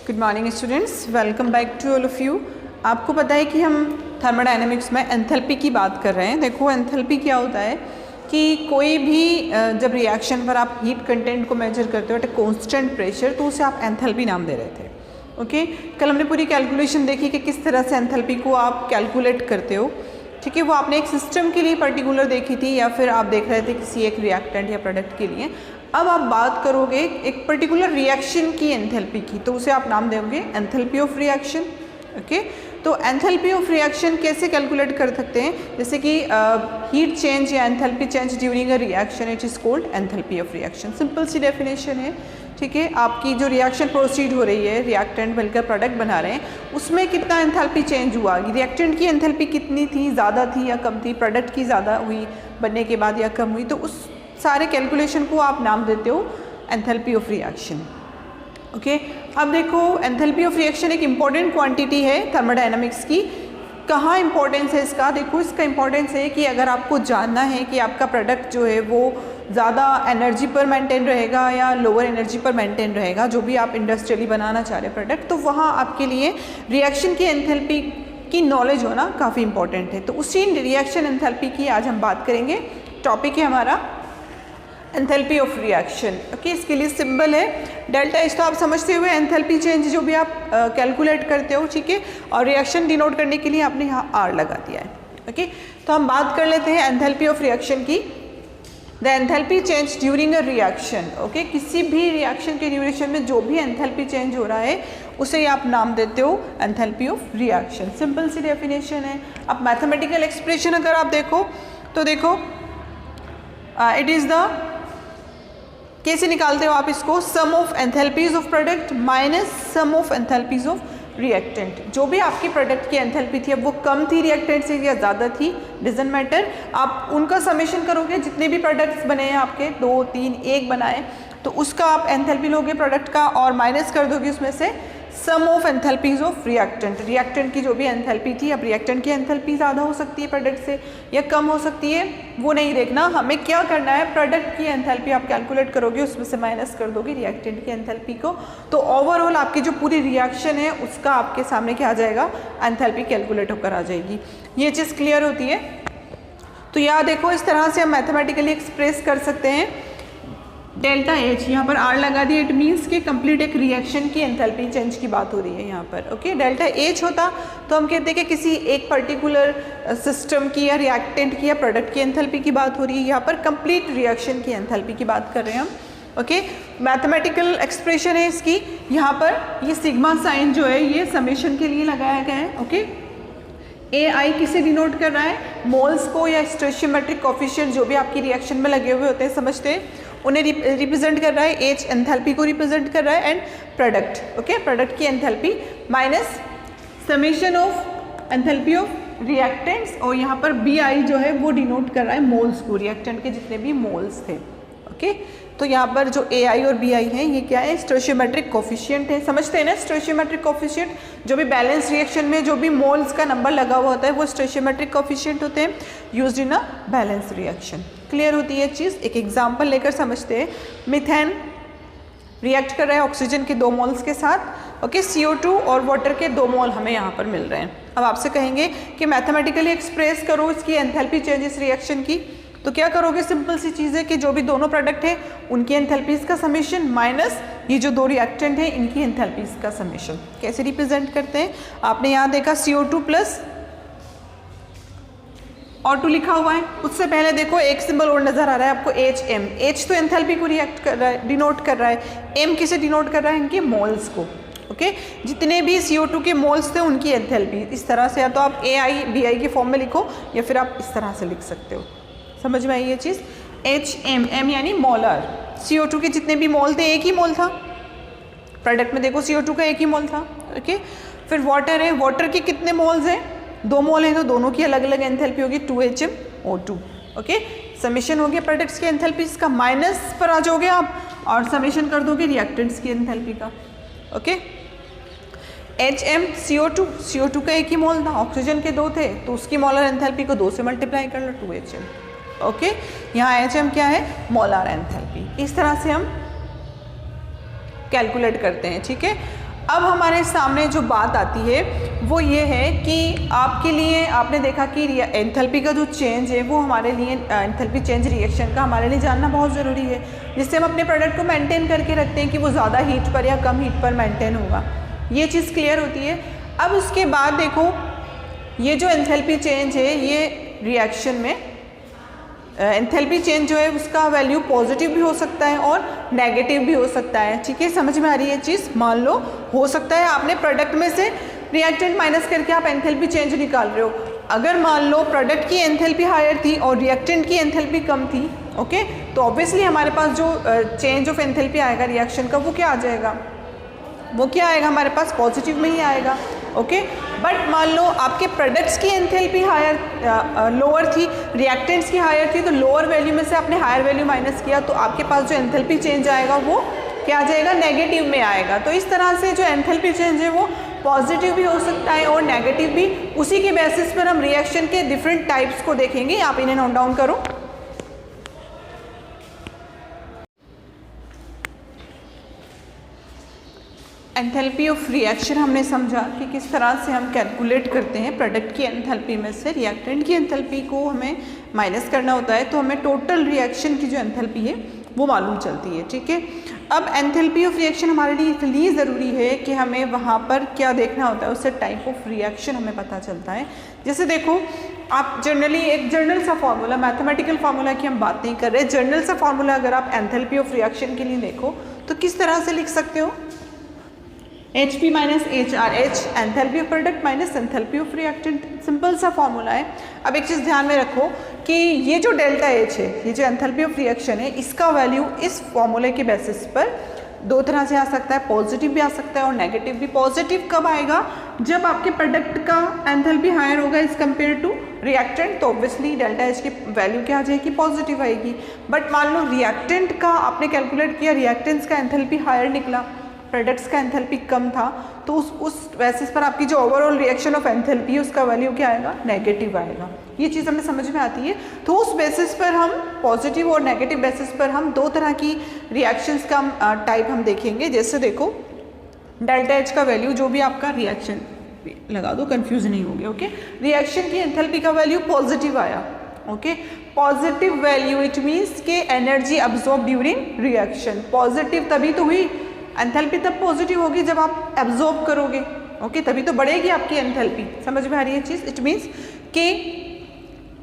Good morning students, welcome back to all of you. आपको पता है कि हम थर्मोडायनेमिक्स में एंथैल्पी की बात कर रहे हैं। देखो एंथैल्पी क्या होता है कि कोई भी जब रिएक्शन पर आप हीट कंटेंट को मेजर करते हो एट ए कॉन्स्टेंट प्रेशर, तो उसे आप एंथैल्पी नाम दे रहे थे। ओके, कल हमने पूरी कैलकुलेशन देखी कि किस तरह से एंथैल्पी को आप कैलकुलेट करते हो। ठीक है, वो आपने एक सिस्टम के लिए पर्टिकुलर देखी थी या फिर आप देख रहे थे किसी एक रिएक्टेंट या प्रोडक्ट के लिए। अब आप बात करोगे एक पर्टिकुलर रिएक्शन की एंथैल्पी की, तो उसे आप नाम दोगे एंथैल्पी ऑफ रिएक्शन। ओके, तो एंथैल्पी ऑफ रिएक्शन कैसे कैलकुलेट कर सकते हैं? जैसे कि हीट चेंज या enthalpy change during a reaction, it is called enthalpy of reaction. Simple सी डेफिनेशन है। ठीक है, आपकी जो रिएक्शन प्रोसीड हो रही है, रिएक्टेंट मिलकर प्रोडक्ट बना रहे हैं, उसमें कितना एंथैल्पी चेंज हुआ, रिएक्टेंट की एंथैल्पी कितनी थी, ज़्यादा थी या कम थी, प्रोडक्ट की ज़्यादा हुई बनने के बाद या कम हुई, तो उस सारे कैलकुलेशन को आप नाम देते हो एंथैल्पी ऑफ रिएक्शन। ओके, अब देखो एंथैल्पी ऑफ रिएक्शन एक इम्पॉर्टेंट क्वांटिटी है थर्मोडायनामिक्स की। कहाँ इंपॉर्टेंस है इसका? देखो इसका इंपॉर्टेंस है कि अगर आपको जानना है कि आपका प्रोडक्ट जो है वो ज़्यादा एनर्जी पर मेंटेन रहेगा या लोअर एनर्जी पर मेंटेन रहेगा, जो भी आप इंडस्ट्रियली बनाना चाह रहे प्रोडक्ट, तो वहाँ आपके लिए रिएक्शन की एंथैल्पी की नॉलेज होना काफ़ी इंपॉर्टेंट है। तो उसी रिएक्शन एंथैल्पी की आज हम बात करेंगे। टॉपिक है हमारा एंथैल्पी ऑफ रिएक्शन। ओके, इसके लिए सिंबल है डेल्टा एच। तो आप समझते हुए एंथैल्पी चेंज जो भी आप कैलकुलेट करते हो, ठीक है, और रिएक्शन डिनोट करने के लिए आपने यहाँ आर लगा दिया है। ओके, तो हम बात कर लेते हैं एंथैल्पी ऑफ रिएक्शन की। The enthalpy change during a reaction. Okay, किसी भी रिएक्शन के ड्यूरेशन में जो भी एंथैल्पी चेंज हो रहा है उसे आप नाम देते हो एंथैल्पी ऑफ रिएक्शन। सिंपल सी डेफिनेशन है। अब मैथमेटिकल एक्सप्रेशन अगर आप देखो तो देखो इट इज़ द, कैसे निकालते हो आप इसको? Sum of enthalpies of product minus sum of enthalpies of reactant. जो भी आपकी प्रोडक्ट की एंथैल्पी थी, अब वो कम थी रिएक्टेंट से या ज़्यादा थी, डजंट मैटर, आप उनका समेशन करोगे। जितने भी प्रोडक्ट्स बने हैं आपके, 2, 3, 1 बनाए, तो उसका आप एंथैल्पी लोगे प्रोडक्ट का और माइनस कर दोगे उसमें से sum of enthalpies of reactant. Reactant की जो भी एंथैल्पी थी, अब रिएक्टेंट की एंथैल्पी ज़्यादा हो सकती है प्रोडक्ट से या कम हो सकती है, वो नहीं देखना। हमें क्या करना है, प्रोडक्ट की एंथैल्पी आप कैलकुलेट करोगे, उसमें से माइनस कर दोगे रिएक्टेंट की एंथैल्पी को, तो ओवरऑल आपकी जो पूरी रिएक्शन है उसका आपके सामने क्या आ जाएगा, एंथैल्पी कैलकुलेट होकर आ जाएगी। ये चीज़ क्लियर होती है? तो यहाँ देखो इस तरह से हम मैथमेटिकली एक्सप्रेस कर सकते हैं डेल्टा एच। यहाँ पर आर लगा दिया, इट मीन्स कि कंप्लीट एक रिएक्शन की एंथैल्पी चेंज की बात हो रही है यहाँ पर। ओके, डेल्टा एच होता तो हम कहते हैं कि किसी एक पर्टिकुलर सिस्टम की या रिएक्टेंट की या प्रोडक्ट की एंथैल्पी की बात हो रही है। यहाँ पर कंप्लीट रिएक्शन की एंथैल्पी की बात कर रहे हैं हम। ओके, मैथमेटिकल एक्सप्रेशन है इसकी। यहाँ पर ये सिग्मा साइन जो है ये समेशन के लिए लगाया गया है। ओके, ए आई किसे डिनोट कर रहा है? मोल्स को या स्टोइचियोमेट्रिक कोफिशिएंट जो भी आपकी रिएक्शन में लगे हुए होते हैं, समझते हैं, उन्हें रिप्रेजेंट कर रहा है। एच एंथैल्पी को रिप्रेजेंट कर रहा है एंड प्रोडक्ट। ओके, प्रोडक्ट की enthalpy minus summation of enthalpy of reactants, और यहाँ पर बी आई जो है वो डिनोट कर रहा है मोल्स को, रिएक्टेंट के जितने भी मोल्स थे। ओके, तो यहाँ पर जो ए आई और बी आई है ये क्या है? स्टोइचियोमेट्रिक कोफिशिएंट है। समझते हैं ना स्टोइचियोमेट्रिक कोफिशिएंट? जो भी बैलेंस रिएक्शन में जो भी मोल्स का नंबर लगा हुआ होता है वो स्टोइचियोमेट्रिक कोफिशिएंट होते हैं, used in a balance reaction. Clear होती है चीज़? एक एग्जाम्पल लेकर समझते हैं। मीथेन रिएक्ट कर रहा है ऑक्सीजन के 2 मोल्स के साथ। ओके, CO2 और वाटर के 2 मोल हमें यहाँ पर मिल रहे हैं। अब आपसे कहेंगे कि मैथमेटिकली एक्सप्रेस करो इसकी एंथैल्पी चेंज इस रिएक्शन की, तो क्या करोगे? सिंपल सी चीज़ है कि जो भी दोनों प्रोडक्ट है उनकी एंथैल्पीज का समेशन माइनस ये जो 2 रिएक्टेंट है इनकी एंथैल्पीज का समेशन। कैसे रिप्रेजेंट करते हैं? आपने यहाँ देखा CO2 प्लस O2 लिखा हुआ है, उससे पहले देखो एक सिंबल और नजर आ रहा है आपको HM। H तो एंथैल्पी को रिएक्ट कर रहा है, डिनोट कर रहा है। M किसे डिनोट कर रहा है? इनके मोल्स को। ओके, जितने भी CO2 के मोल्स थे उनकी एंथैल्पी। इस तरह से या तो आप AI BI के फॉर्म में लिखो या फिर आप इस तरह से लिख सकते हो। समझ में आई ये चीज़? HM, M यानी मोलर। CO2 के जितने भी मोल थे, एक ही मोल था प्रोडक्ट में, देखो CO2 का एक ही मोल था। ओके, फिर वाटर है, वाटर के कितने मोल्स हैं? 2 मोल हैं, तो दोनों की अलग अलग एंथैल्पी होगी 2HMO2। ओके, समेशन हो गया प्रोडक्ट्स की एंथैल्पीज का, माइनस पर आ जाओगे आप और समेशन कर दोगे रिएक्टेंट्स की एंथैल्पी का। ओके, CO2 का एक ही मोल था, ऑक्सीजन के 2 थे, तो उसकी मोलर एंथैल्पी को 2 से मल्टीप्लाई कर लो, 2HM। ओके, यहाँ HM क्या है? Molar enthalpy. इस तरह से हम कैलकुलेट करते हैं। ठीक है, अब हमारे सामने जो बात आती है वो ये है कि आपके लिए आपने देखा कि एंथैल्पी का जो चेंज है वो हमारे लिए एंथैल्पी चेंज रिएक्शन का हमारे लिए जानना बहुत ज़रूरी है, जिससे हम अपने प्रोडक्ट को मेंटेन करके रखते हैं कि वो ज़्यादा हीट पर या कम हीट पर मेंटेन होगा। ये चीज़ क्लियर होती है। अब उसके बाद देखो ये जो एंथैल्पी चेंज है ये रिएक्शन में एंथैल्पी चेंज जो है उसका वैल्यू पॉजिटिव भी हो सकता है और नेगेटिव भी हो सकता है। ठीक है, समझ में आ रही है चीज़। मान लो हो सकता है आपने प्रोडक्ट में से रिएक्टेंट माइनस करके आप एंथैल्पी चेंज निकाल रहे हो। अगर मान लो प्रोडक्ट की एंथैल्पी हायर थी और रिएक्टेंट की एंथैल्पी कम थी, ओके, तो ऑब्वियसली हमारे पास जो चेंज ऑफ एंथैल्पी आएगा रिएक्शन का वो क्या आ जाएगा, वो क्या आएगा हमारे पास पॉजिटिव में ही आएगा। ओके, बट मान लो आपके प्रोडक्ट्स की एंथैल्पी हायर लोअर थी, रिएक्टेंट्स की हायर थी, तो लोअर वैल्यू में से आपने हायर वैल्यू माइनस किया तो आपके पास जो एंथैल्पी चेंज आएगा वो क्या आ जाएगा, नेगेटिव में आएगा। तो इस तरह से जो एंथैल्पी चेंज है वो पॉजिटिव भी हो सकता है और नेगेटिव भी। उसी के बेसिस पर हम रिएक्शन के डिफरेंट टाइप्स को देखेंगे। आप इन्हें नोट डाउन करो। एंथैल्पी ऑफ रिएक्शन हमने समझा कि किस तरह से हम कैलकुलेट करते हैं प्रोडक्ट की एंथैल्पी में से रिएक्टेंट की एंथैल्पी को हमें माइनस करना होता है, तो हमें टोटल रिएक्शन की जो एंथैल्पी है वो मालूम चलती है। ठीक है, अब एंथैल्पी ऑफ रिएक्शन हमारे लिए इसलिए ज़रूरी है कि हमें वहाँ पर क्या देखना होता है, उससे टाइप ऑफ रिएक्शन हमें पता चलता है। जैसे देखो आप जनरली एक जर्नल सा फार्मूला, मैथमेटिकल फार्मूला की हम बात नहीं कर रहे, जर्नल सा फार्मूला अगर आप एंथैल्पी ऑफ रिएक्शन के लिए देखो तो किस तरह से लिख सकते हो, HP minus HRH enthalpy of product minus enthalpy of reactant. Simple सा फॉर्मूला है। अब एक चीज़ ध्यान में रखो कि ये जो डेल्टा H है, ये जो एंथैल्पी ऑफ रिएक्शन है, इसका वैल्यू इस फॉर्मूले के बेसिस पर दो तरह से आ सकता है, पॉजिटिव भी आ सकता है और नेगेटिव भी। पॉजिटिव कब आएगा, जब आपके प्रोडक्ट का एंथैल्पी हायर होगा एज कम्पेयर टू रिएक्टेंट, तो ऑब्वियसली डेल्टा H की वैल्यू क्या आ जाएगी, पॉजिटिव आएगी। बट मान लो रिएक्टेंट का आपने कैलकुलेट किया, रिएक्टेंट्स का एंथैल्पी हायर निकला, प्रोडक्ट्स का एंथैल्पी कम था, तो उस बेसिस पर आपकी जो ओवरऑल रिएक्शन ऑफ एंथैल्पी है उसका वैल्यू क्या आएगा, नेगेटिव आएगा। ये चीज़ हमें समझ में आती है। तो उस बेसिस पर हम पॉजिटिव और नेगेटिव बेसिस पर हम दो तरह की रिएक्शंस का टाइप हम देखेंगे। जैसे देखो डेल्टा H का वैल्यू, जो भी आपका रिएक्शन लगा दो, कंफ्यूज नहीं होगे। ओके, रिएक्शन की एंथैल्पी का वैल्यू पॉजिटिव आया। Okay, positive value it means के energy absorb during reaction. Positive तभी तो हुई, एंथैल्पी तब पॉजिटिव होगी जब आप एब्जॉर्ब करोगे। ओके, तभी तो बढ़ेगी आपकी एंथैल्पी। समझ में आ रही है चीज़। इट मीन्स कि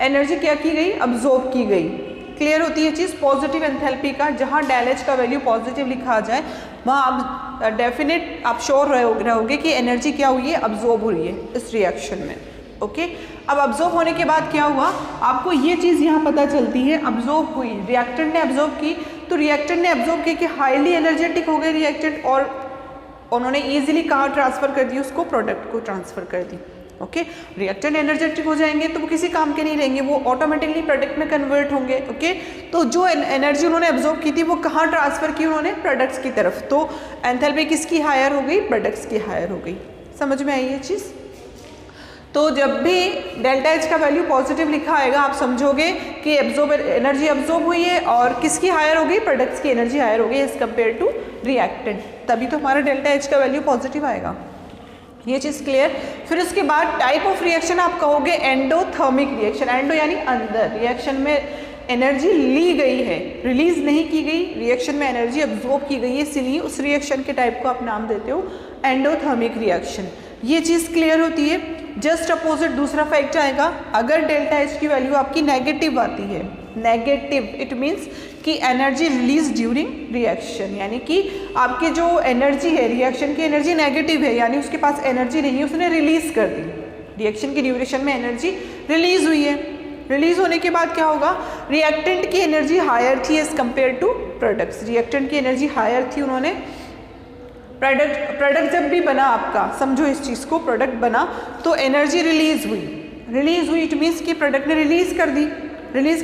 एनर्जी क्या की गई, अब्जॉर्ब की गई। क्लियर होती है चीज़। पॉजिटिव एंथैल्पी का जहाँ डेल H का वैल्यू पॉजिटिव लिखा जाए वहाँ आप डेफिनेट आप श्योर रहोगे कि एनर्जी क्या हुई है, अब्जॉर्ब हुई है इस रिएक्शन में। ओके, अब अब्जॉर्ब होने के बाद क्या हुआ, आपको ये चीज़ यहाँ पता चलती है, अब्जॉर्ब हुई, रिएक्टेंट ने अब्जॉर्ब की, तो रिएक्टेंट ने अब्जॉर्ब की कि हाईली एनर्जेटिक हो गए रिएक्टेंट और उन्होंने इजीली कहाँ ट्रांसफ़र कर दी, उसको प्रोडक्ट को ट्रांसफ़र कर दी। ओके, रिएक्टेंट एनर्जेटिक हो जाएंगे तो वो किसी काम के नहीं रहेंगे, वो ऑटोमेटिकली प्रोडक्ट में कन्वर्ट होंगे। ओके, तो जो एनर्जी उन्होंने अब्जॉर्ब की थी वो कहाँ ट्रांसफ़र की, उन्होंने प्रोडक्ट्स की तरफ। तो एंथैल्पी किसकी हायर हो गई, प्रोडक्ट्स की हायर हो गई। समझ में आई ये चीज़। तो जब भी डेल्टा H का वैल्यू पॉजिटिव लिखा आएगा आप समझोगे कि एनर्जी अब्जॉर्ब हुई है और किसकी हायर हो गई, प्रोडक्ट्स की एनर्जी हायर हो गई एज कम्पेयर टू रिएक्टेंट, तभी तो हमारा डेल्टा H का वैल्यू पॉजिटिव आएगा। ये चीज़ क्लियर। फिर उसके बाद टाइप ऑफ रिएक्शन आप कहोगे एंडोथर्मिक रिएक्शन। एंडो यानी अंदर, रिएक्शन में एनर्जी ली गई है, रिलीज नहीं की गई, रिएक्शन में एनर्जी अब्जॉर्ब की गई है, इसीलिए उस रिएक्शन के टाइप को आप नाम देते हो एंडोथर्मिक रिएक्शन। ये चीज़ क्लियर होती है। जस्ट अपोजिट दूसरा फैक्ट आएगा, अगर डेल्टा H की वैल्यू आपकी नेगेटिव आती है, नेगेटिव इट मीन्स कि एनर्जी रिलीज ड्यूरिंग रिएक्शन, यानी कि आपकी जो एनर्जी है, रिएक्शन की एनर्जी नेगेटिव है, यानी उसके पास एनर्जी नहीं है, उसने रिलीज कर दी, रिएक्शन की ड्यूरेशन में एनर्जी रिलीज हुई है। रिलीज होने के बाद क्या होगा, रिएक्टेंट की एनर्जी हायर थी as compare to products, reactant की एनर्जी हायर थी, उन्होंने प्रोडक्ट जब भी बना आपका, समझो इस चीज़ को, प्रोडक्ट बना तो एनर्जी रिलीज हुई इट मीन्स कि प्रोडक्ट ने रिलीज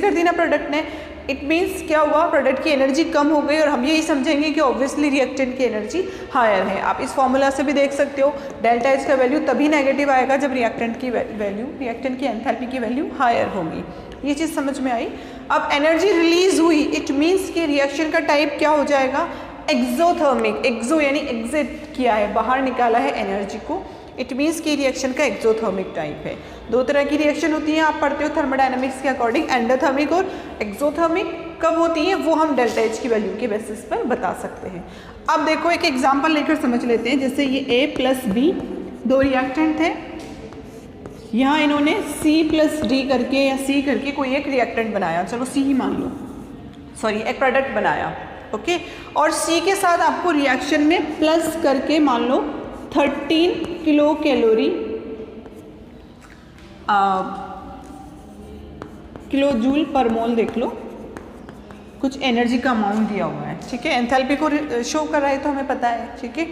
कर दी ना प्रोडक्ट ने, इट मीन्स क्या हुआ, प्रोडक्ट की एनर्जी कम हो गई और हम यही समझेंगे कि ऑब्वियसली रिएक्टेंट की एनर्जी हायर है। आप इस फॉर्मूला से भी देख सकते हो, डेल्टा H का वैल्यू तभी नेगेटिव आएगा जब रिएक्टेंट की एंथैल्पी की वैल्यू हायर होगी। ये चीज़ समझ में आई। अब एनर्जी रिलीज हुई इट मीन्स कि रिएक्शन का टाइप क्या हो जाएगा, एक्सोथर्मिक, एक्सो यानी एग्जिट किया है, बाहर निकाला है एनर्जी को, इट मीन्स की रिएक्शन का एक्सोथर्मिक टाइप है। दो तरह की रिएक्शन होती है, आप पढ़ते हो थर्मोडायनामिक्स के अकॉर्डिंग, एंडोथर्मिक और एक्सोथर्मिक। कब होती है वो हम डेल्टा एच की वैल्यू के बेसिस पर बता सकते हैं। अब देखो एक एग्जांपल लेकर समझ लेते हैं। जैसे ये A प्लस बी दो रिएक्टेंट थे, यहाँ इन्होंने C प्लस डी करके या C करके कोई एक रिएक्टेंट बनाया, चलो C ही मान लो, सॉरी एक प्रोडक्ट बनाया, ओके। और C के साथ आपको रिएक्शन में प्लस करके मान लो 13 kilo calorie kilo joule per mole, देख लो कुछ एनर्जी का अमाउंट दिया हुआ है, ठीक है। एंथैल्पी को शो कर रहा है तो हमें पता है, ठीक है।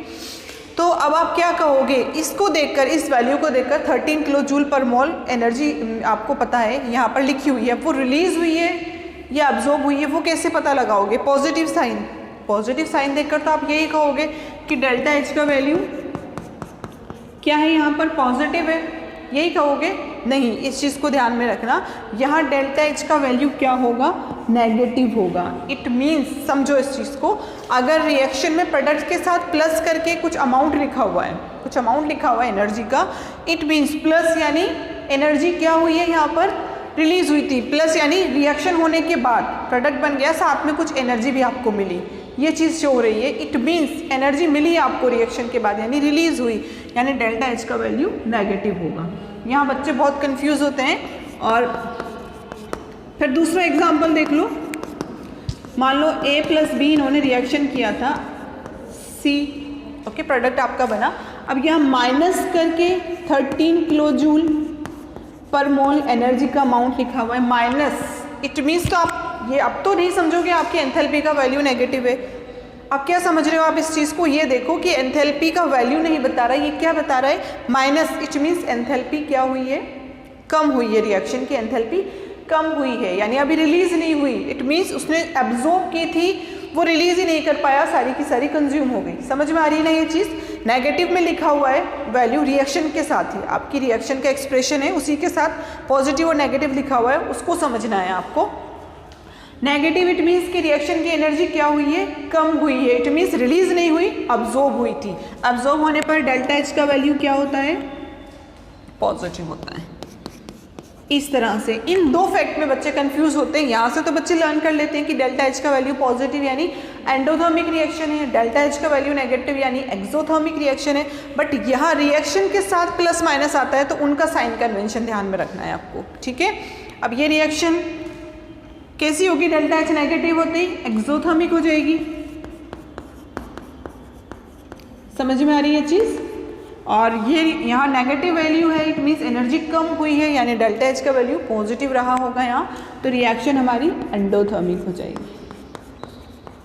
तो अब आप क्या कहोगे, इसको देखकर, इस वैल्यू को देखकर 13 किलो जूल पर मोल एनर्जी आपको पता है यहाँ पर लिखी हुई है, वो रिलीज हुई है या अब्जॉर्ब हुई है, वो कैसे पता लगाओगे? पॉजिटिव साइन, पॉजिटिव साइन देखकर तो आप यही कहोगे कि डेल्टा एच का वैल्यू क्या है, यहाँ पर पॉजिटिव है, यही कहोगे? नहीं, इस चीज़ को ध्यान में रखना, यहाँ डेल्टा एच का वैल्यू क्या होगा, नेगेटिव होगा। इट मीन्स, समझो इस चीज़ को, अगर रिएक्शन में प्रोडक्ट के साथ प्लस करके कुछ अमाउंट लिखा हुआ है, कुछ अमाउंट लिखा हुआ है एनर्जी का, इट मीन्स प्लस यानी एनर्जी क्या हुई है, यहाँ पर रिलीज हुई थी, प्लस यानी रिएक्शन होने के बाद प्रोडक्ट बन गया, साथ में कुछ एनर्जी भी आपको मिली, ये चीज़ शो हो रही है। इट मीन्स एनर्जी मिली आपको रिएक्शन के बाद, यानी रिलीज हुई, यानी डेल्टा एच का वैल्यू नेगेटिव होगा। यहाँ बच्चे बहुत कंफ्यूज होते हैं। और फिर दूसरा एग्जांपल देख लो, मान लो A प्लस बी इन्होंने रिएक्शन किया था, C, ओके, प्रोडक्ट आपका बना। अब यहाँ माइनस करके 13 किलो जूल पर मोल एनर्जी का अमाउंट लिखा हुआ है, माइनस, इट मीन्स तो आप ये अब तो नहीं समझोगे आपकी एंथैल्पी का वैल्यू नेगेटिव है। अब क्या समझ रहे हो आप इस चीज़ को? ये देखो कि एंथैल्पी का वैल्यू नहीं बता रहा है, ये क्या बता रहा है, माइनस। इट मीन्स एंथैल्पी क्या हुई है, कम हुई है, रिएक्शन की एंथैल्पी कम हुई है, यानी अभी रिलीज नहीं हुई। इट मीन्स उसने एब्जॉर्ब की थी, वो रिलीज ही नहीं कर पाया, सारी की सारी कंज्यूम हो गई। समझ में आ रही है ना ये चीज़? नेगेटिव में लिखा हुआ है वैल्यू रिएक्शन के साथ ही, आपकी रिएक्शन का एक्सप्रेशन है उसी के साथ पॉजिटिव और नेगेटिव लिखा हुआ है, उसको समझना है आपको। नेगेटिव इट मीन्स कि रिएक्शन की एनर्जी क्या हुई है, कम हुई है, इट मीन्स रिलीज नहीं हुई, अब्जॉर्ब हुई थी। अब्जॉर्ब होने पर डेल्टा एच का वैल्यू क्या होता है, पॉजिटिव होता है। इस तरह से इन दो फैक्ट में बच्चे कंफ्यूज होते हैं। यहाँ से तो बच्चे लर्न कर लेते हैं कि डेल्टा एच का वैल्यू पॉजिटिव यानी एंडोथर्मिक रिएक्शन है, डेल्टा एच का वैल्यू नेगेटिव यानी एक्सोथर्मिक रिएक्शन है। बट यहाँ रिएक्शन के साथ प्लस माइनस आता है तो उनका साइन कन्वेंशन ध्यान में रखना है आपको, ठीक है। अब ये रिएक्शन कैसी होगी, डेल्टा एच नेगेटिव होती एक्सोथर्मिक हो जाएगी। समझ में आ रही है चीज़? और ये यहाँ नेगेटिव वैल्यू है, इट मीन्स एनर्जी कम हुई है, यानी डेल्टा एच का वैल्यू पॉजिटिव रहा होगा यहाँ, तो रिएक्शन हमारी एंडोथर्मिक हो जाएगी।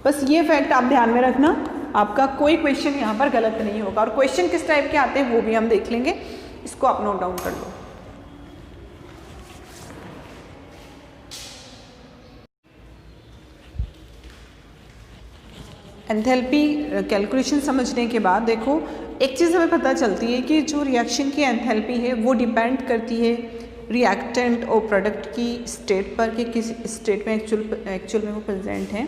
बस ये फैक्ट आप ध्यान में रखना, आपका कोई क्वेश्चन यहाँ पर गलत नहीं होगा। और क्वेश्चन किस टाइप के आते हैं वो भी हम देख लेंगे, इसको आप नोट डाउन कर लो। एंथैल्पी कैलकुलेशन समझने के बाद देखो एक चीज़ हमें पता चलती है कि जो रिएक्शन की एंथैल्पी है वो डिपेंड करती है रिएक्टेंट और प्रोडक्ट की स्टेट पर, कि किस स्टेट में एक्चुअल में वो प्रेजेंट हैं।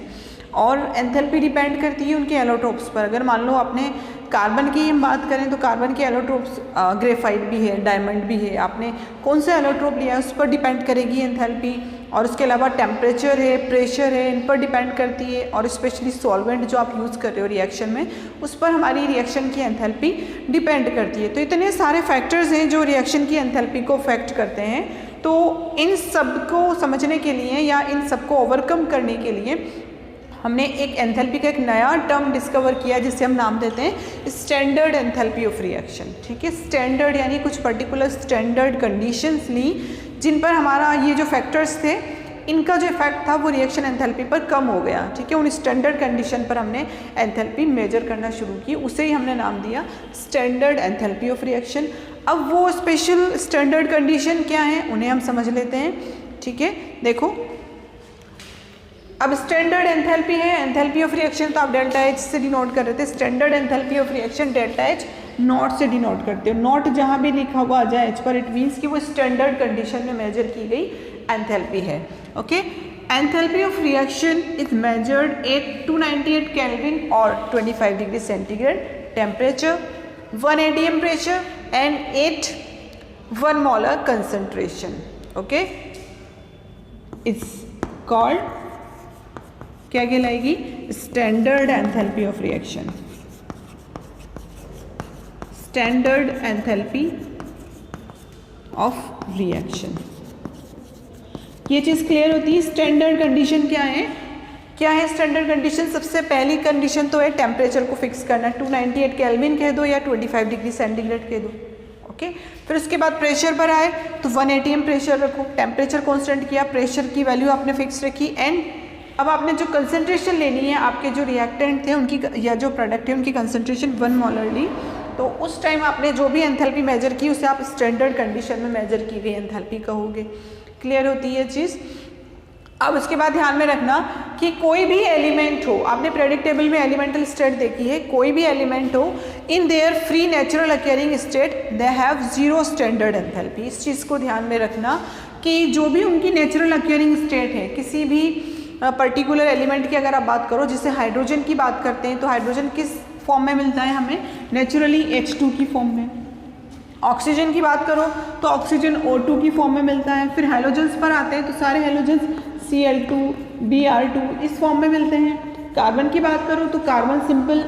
और एंथैल्पी डिपेंड करती है उनके एलोट्रोप्स पर। अगर मान लो आपने कार्बन की हम बात करें तो कार्बन के एलोट्रोप्स ग्रेफाइट भी है, डायमंड भी है, आपने कौन सा एलोट्रोप लिया है उस पर डिपेंड करेगी एंथैल्पी। और उसके अलावा टेम्परेचर है, प्रेशर है, इन पर डिपेंड करती है। और स्पेशली सॉल्वेंट जो आप यूज़ कर रहे हो रिएक्शन में, उस पर हमारी रिएक्शन की एंथैल्पी डिपेंड करती है। तो इतने सारे फैक्टर्स हैं जो रिएक्शन की एंथैल्पी को अफेक्ट करते हैं। तो इन सब को समझने के लिए या इन सब को ओवरकम करने के लिए हमने एक एंथैल्पी का एक नया टर्म डिस्कवर किया जिसे हम नाम देते हैं स्टैंडर्ड एंथैल्पी ऑफ रिएक्शन, ठीक है। स्टैंडर्ड यानी कुछ पर्टिकुलर स्टैंडर्ड कंडीशंस ली जिन पर हमारा ये जो फैक्टर्स थे इनका जो इफेक्ट था वो रिएक्शन एंथैल्पी पर कम हो गया, ठीक है। उन स्टैंडर्ड कंडीशन पर हमने एंथैल्पी मेजर करना शुरू की, उसे ही हमने नाम दिया स्टैंडर्ड एंथैल्पी ऑफ रिएक्शन। अब वो स्पेशल स्टैंडर्ड कंडीशन क्या है उन्हें हम समझ लेते हैं, ठीक है। देखो अब स्टैंडर्ड एंथैल्पी है, एंथैल्पी ऑफ रिएक्शन तो आप डेल्टा एच से डिनोट कर रहे थे, standard enthalpy of reaction delta H not से डिनोट करते हो। नॉट जहाँ भी लिखा हुआ आ जाए एच पर, इट मीन्स कि वो स्टैंडर्ड कंडीशन में मेजर की गई एंथैल्पी है, okay. Enthalpy of reaction is measured at 298 kelvin और 25 degree centigrade temperature, 1 atm pressure and 8 1 molar concentration. Okay, it's called क्या कहलाएगी? Standard enthalpy of reaction. Standard enthalpy of reaction, ये चीज़ clear होती है। स्टैंडर्ड कंडीशन क्या है? क्या है स्टैंडर्ड कंडीशन? सबसे पहली कंडीशन तो है टेम्परेचर को फिक्स करना, 298 केल्विन कह दो या 25 डिग्री सेंटीग्रेड कह दो। ओके, फिर उसके बाद प्रेशर पर आए तो 1 atm प्रेशर रखो, टेम्परेचर कांस्टेंट किया, प्रेशर की वैल्यू आपने फिक्स रखी, एंड अब आपने जो कंसंट्रेशन लेनी है, आपके जो रिएक्टेंट थे उनकी या जो प्रोडक्ट है उनकी कंसंट्रेशन 1 मोलर ली, तो उस टाइम आपने जो भी एंथैल्पी मेजर की उसे आप स्टैंडर्ड कंडीशन में मेजर की गई एंथैल्पी कहोगे। क्लियर होती है चीज़? अब उसके बाद ध्यान में रखना कि कोई भी एलिमेंट हो, आपने पीरियोडिक टेबल में एलिमेंटल स्टेट देखी है, कोई भी एलिमेंट हो in their free natural occurring state they have zero standard enthalpy. इस चीज़ को ध्यान में रखना कि जो भी उनकी नेचुरल अक्यरिंग स्टेट है, किसी भी पर्टिकुलर एलिमेंट की अगर आप बात करो, जैसे हाइड्रोजन की बात करते हैं तो हाइड्रोजन किस फॉर्म में मिलता है हमें? नेचुरली H2 की फॉर्म में। ऑक्सीजन की बात करो तो ऑक्सीजन O2 की फॉर्म में मिलता है। फिर हैलोजेंस पर आते हैं तो सारे हैलोजेंस Cl2 Br2 इस फॉर्म में मिलते हैं। कार्बन की बात करो तो कार्बन सिंपल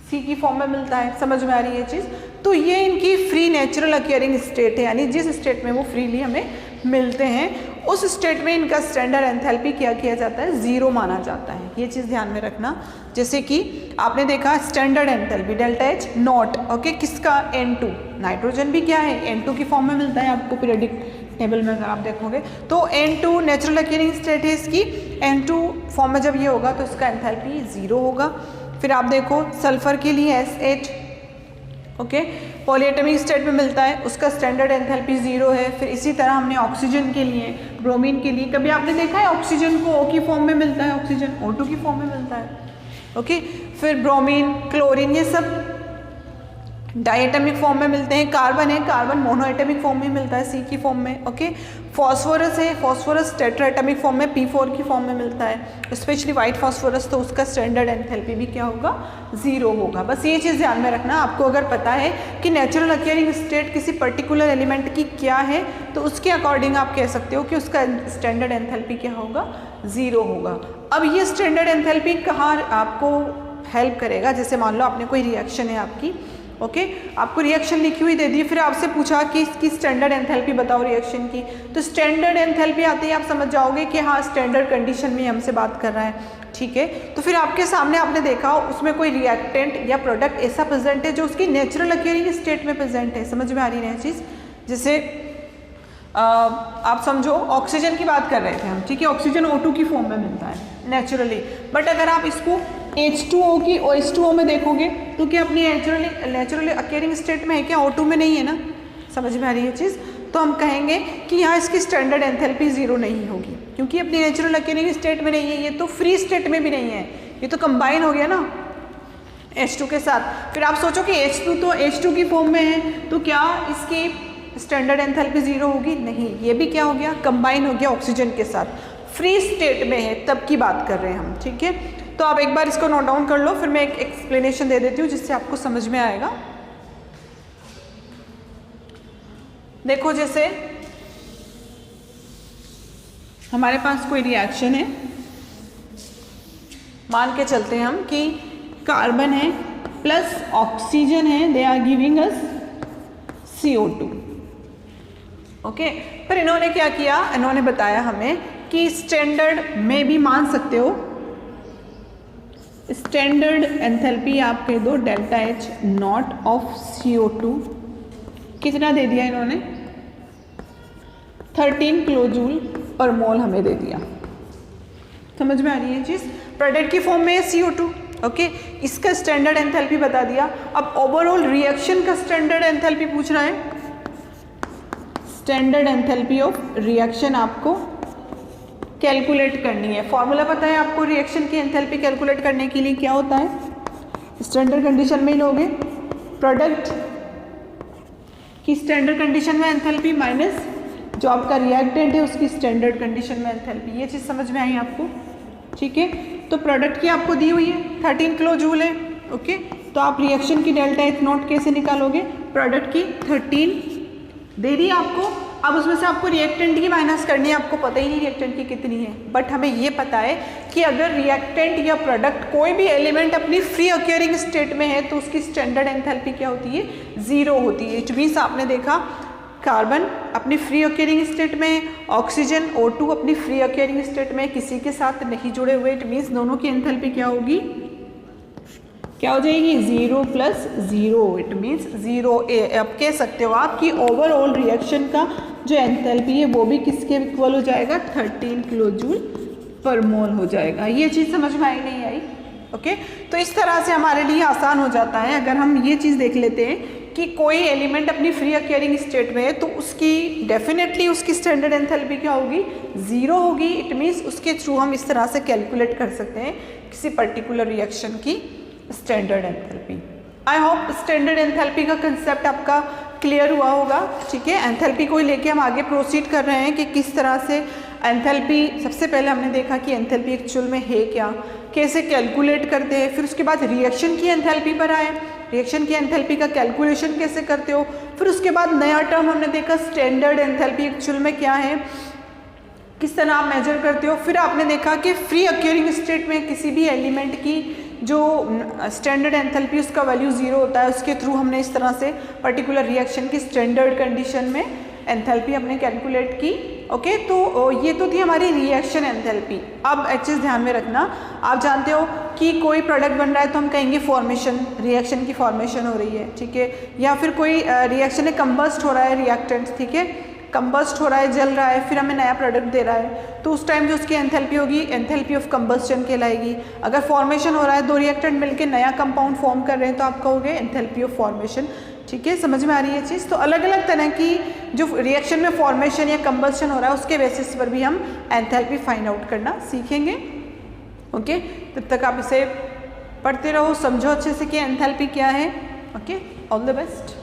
C की फॉर्म में मिलता है। समझ में आ रही है चीज़? तो ये इनकी फ्री नेचुरल अक्यरिंग स्टेट है, यानी जिस स्टेट में वो फ्रीली हमें मिलते हैं उस स्टेट में इनका स्टैंडर्ड एंथैल्पी क्या किया जाता है? जीरो माना जाता है। ये चीज़ ध्यान में रखना। जैसे कि आपने देखा standard enthalpy delta H not, okay, किसका? N2। नाइट्रोजन भी क्या है? N2 की फॉर्म में मिलता है आपको पीरियोडिक टेबल में अगर आप देखोगे तो N2 नेचुरल अक्यरिंग स्टेट है इसकी। N2 फॉर्म में जब ये होगा तो इसका एंथैल्पी जीरो होगा। फिर आप देखो सल्फर के लिए SH, ओके, पॉलीएटॉमिक स्टेट में मिलता है, उसका स्टैंडर्ड एंथैल्पी जीरो है। फिर इसी तरह हमने ऑक्सीजन के लिए, ब्रोमीन के लिए, कभी आपने देखा है ऑक्सीजन को O की फॉर्म में मिलता है, ऑक्सीजन O2 की फॉर्म में मिलता है। ओके, फिर ब्रोमीन, क्लोरीन, ये सब डाइएटमिक फॉर्म में मिलते हैं। कार्बन है, कार्बन मोनोएटमिक फॉर्म में मिलता है C की फॉर्म में। ओके, फॉस्फोरस है, फॉस्फोरस टेट्राएटमिक फॉर्म में P4 की फॉर्म में मिलता है। स्पेशली वाइट फॉस्फोरस, तो उसका स्टैंडर्ड एंथैल्पी भी क्या होगा? जीरो होगा। बस ये चीज़ ध्यान में रखना। आपको अगर पता है कि नेचुरल अक्यरिंग स्टेट किसी पर्टिकुलर एलिमेंट की क्या है तो उसके अकॉर्डिंग आप कह सकते हो कि उसका स्टैंडर्ड एंथैल्पी क्या होगा? जीरो होगा। अब ये स्टैंडर्ड एंथैल्पी कहाँ आपको हेल्प करेगा? जैसे मान लो आपने कोई रिएक्शन है आपकी, ओके, आपको रिएक्शन लिखी हुई दे दी, फिर आपसे पूछा कि इसकी स्टैंडर्ड एंथैल्पी बताओ रिएक्शन की, तो स्टैंडर्ड एंथैल्पी आते ही आप समझ जाओगे कि हाँ स्टैंडर्ड कंडीशन में हमसे बात कर रहा है। ठीक है, तो फिर आपके सामने आपने देखा उसमें कोई रिएक्टेंट या प्रोडक्ट ऐसा प्रेजेंट है जो उसकी नेचुरल अक्यरिंग स्टेट में प्रेजेंट है। समझ में आ रही है चीज़? जैसे आप समझो ऑक्सीजन की बात कर रहे थे हम, ठीक है, ऑक्सीजन O2 की फॉर्म में मिलता है नेचुरली, बट अगर आप इसको H2O की OH2O में देखोगे तो क्या अपनी नेचुरली अक्यरिंग स्टेट में है क्या? O2 में नहीं है ना। समझ में आ रही है चीज़? तो हम कहेंगे कि यहाँ इसकी स्टैंडर्ड एंथैल्पी जीरो नहीं होगी क्योंकि अपनी नेचुरल अक्यरिंग स्टेट में नहीं है, ये तो फ्री स्टेट में भी नहीं है, ये तो कंबाइन हो गया ना H2 के साथ। फिर आप सोचो कि H2 तो H2 की फॉर्म में है, तो क्या इसकी स्टैंडर्ड एंथैल्पी जीरो होगी? नहीं, ये भी क्या हो गया? कंबाइन हो गया ऑक्सीजन के साथ, फ्री स्टेट में है, तब की बात कर रहे हैं हम। ठीक है, तो आप एक बार इसको नोट डाउन कर लो, फिर मैं एक एक्सप्लेनेशन दे देती हूँ जिससे आपको समझ में आएगा। देखो, जैसे हमारे पास कोई रिएक्शन है, मान के चलते हैं हम कि कार्बन है प्लस ऑक्सीजन है, they are giving us CO2। Okay, पर इन्होंने क्या किया? इन्होंने बताया हमें कि स्टैंडर्ड में भी मान सकते हो, स्टैंडर्ड एंथैल्पी आप कह दो delta H not of CO2 कितना दे दिया इन्होंने? 13 किलोजूल पर मोल हमें दे दिया। समझ में आ रही है चीज़? प्रोडक्ट की फॉर्म में है CO2। ओके, इसका स्टैंडर्ड एंथैल्पी बता दिया। अब ओवरऑल रिएक्शन का स्टैंडर्ड एंथैल्पी पूछ रहा है। स्टैंडर्ड एंथैल्पी ऑफ रिएक्शन आपको कैलकुलेट करनी है। फॉर्मूला पता है आपको रिएक्शन की एंथैल्पी कैलकुलेट करने के लिए? क्या होता है? स्टैंडर्ड कंडीशन में ही लोगे प्रोडक्ट की स्टैंडर्ड कंडीशन में एंथैल्पी माइनस जो आपका रिएक्टेंट है उसकी स्टैंडर्ड कंडीशन में एंथैल्पी। ये चीज़ समझ में आई आपको? ठीक है, तो प्रोडक्ट की आपको दी हुई है 13 किलो जूल है। ओके, तो आप रिएक्शन की डेल्टा एच नॉट कैसे निकालोगे? प्रोडक्ट की 13 दे दी आपको, अब उसमें से आपको रिएक्टेंट की माइनस करनी है। आपको पता ही नहीं रिएक्टेंट की कितनी है, बट हमें ये पता है कि अगर रिएक्टेंट या प्रोडक्ट कोई भी एलिमेंट अपनी फ्री अक्योरिंग स्टेट में है तो उसकी स्टैंडर्ड एंथैल्पी क्या होती है? 0 होती है। इट मीन्स आपने देखा कार्बन अपनी फ्री अक्योरिंग स्टेट में, ऑक्सीजन O2 अपनी फ्री अक्योरिंग स्टेट में, किसी के साथ नहीं जुड़े हुए। इट मीन्स दोनों की एंथैल्पी क्या होगी? क्या हो जाएगी? 0 + 0। It means 0। अब कह सकते हो आप कि ओवरऑल रिएक्शन का जो एंथैल्पी है वो भी किसके इक्वल हो जाएगा? 13 किलो जूल पर मोल हो जाएगा। ये चीज़ समझ में आई नहीं आई? ओके, तो इस तरह से हमारे लिए आसान हो जाता है अगर हम ये चीज़ देख लेते हैं कि कोई एलिमेंट अपनी फ्री अक्योरिंग स्टेट में है तो उसकी डेफिनेटली उसकी स्टैंडर्ड एंथैल्पी क्या होगी? 0 होगी। इट मीन्स उसके थ्रू हम इस तरह से कैलकुलेट कर सकते हैं किसी पर्टिकुलर रिएक्शन की standard enthalpy. I hope standard enthalpy का कंसेप्ट आपका क्लियर हुआ होगा। ठीक है, एंथैल्पी को लेके हम आगे प्रोसीड कर रहे हैं कि किस तरह से एंथैल्पी, सबसे पहले हमने देखा कि एंथैल्पी एक्चुअल में है क्या, कैसे कैलकुलेट करते हैं, फिर उसके बाद रिएक्शन की एंथैल्पी पर आए, रिएक्शन की एंथैल्पी का कैलकुलेशन कैसे करते हो, फिर उसके बाद नया टर्म हमने देखा स्टैंडर्ड एंथैल्पी एक्चुअल में क्या है, किस तरह आप मेजर करते हो। फिर आपने देखा कि फ्री अक्योरिंग स्टेट में किसी भी एलिमेंट की जो स्टैंडर्ड एंथैल्पी उसका वैल्यू 0 होता है, उसके थ्रू हमने इस तरह से पर्टिकुलर रिएक्शन की स्टैंडर्ड कंडीशन में एंथैल्पी हमने कैलकुलेट की। ओके, तो ये तो थी हमारी रिएक्शन एंथैल्पी। अब एक चीज़ ध्यान में रखना, आप जानते हो कि कोई प्रोडक्ट बन रहा है तो हम कहेंगे फॉर्मेशन, रिएक्शन की फॉर्मेशन हो रही है। ठीक है, या फिर कोई रिएक्शन है, कंबस्ट हो रहा है रिएक्टेंट, ठीक है, कंबस्ट हो रहा है, जल रहा है, फिर हमें नया प्रोडक्ट दे रहा है तो उस टाइम जो उसकी एंथैल्पी होगी एंथैल्पी ऑफ कंबस्टन कहलाएगी। अगर फॉर्मेशन हो रहा है, 2 रिएक्टेंट मिलकर नया कंपाउंड फॉर्म कर रहे हैं तो आप कहोगे एंथैल्पी ऑफ फॉर्मेशन। ठीक है, समझ में आ रही है चीज़? तो अलग अलग तरह की जो रिएक्शन में फॉर्मेशन या कंबस्टन हो रहा है उसके बेसिस पर भी हम एंथैल्पी फाइंड आउट करना सीखेंगे। ओके, तब तक आप इसे पढ़ते रहो, समझो अच्छे से कि एंथैल्पी क्या है। Okay, all the best.